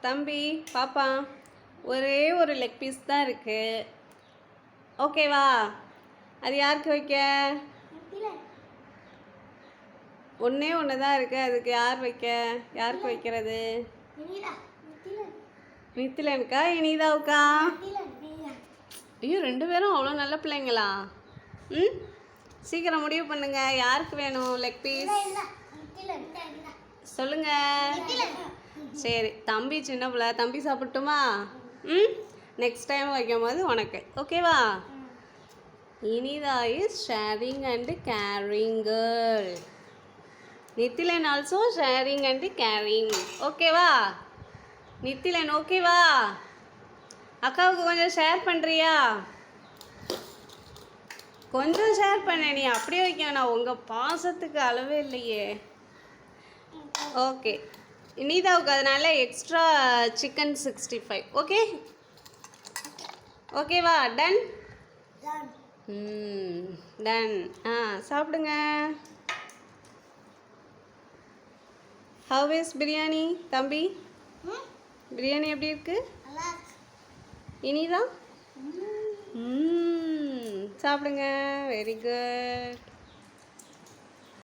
தம்பி பாப்பா ஒரே ஒரு லெக் பீஸ் தான் இருக்கு, ஓகேவா? அது யாருக்கு வைக்க? ஒன்றே ஒன்று தான் இருக்கு, அதுக்கு யார் வைக்க? யாருக்கு வைக்கிறது? நித்திலனுக்கா இனிதாவுக்கா? ஐயோ, ரெண்டு பேரும் அவ்வளோ நல்ல பிள்ளைங்களா? ம், சீக்கிரம் முடிவு பண்ணுங்க, யாருக்கு வேணும் லெக் பீஸ்? சொல்லுங்க. சரி, தம்பி சின்ன பிள்ளை, தம்பி சாப்பிட்டுமா? ம், நெக்ஸ்ட் டைம் வைக்கும் போது உனக்கு, ஓகேவா? Initha is sharing and caring girl. Nithilan also sharing and caring, ஓகேவா? நித்திலன் ஓகேவா? அக்காவுக்கு கொஞ்சம் ஷேர் பண்ணுறியா? கொஞ்சம் ஷேர் பண்ண, நீ அப்படியே வைக்க வேணாம், உங்கள் பாசத்துக்கு அளவே இல்லையே. ஓகே, இனிதாவுக்கு அதனால எக்ஸ்ட்ரா சிக்கன் 65, ஓகே? ஓகேவா? டன்? டன். சாப்பிடுங்க. ஹவ் இஸ் பிரியாணி தம்பி? பிரியாணி எப்படி இருக்கு? இனிதா? சாப்பிடுங்க, வெரி குட்.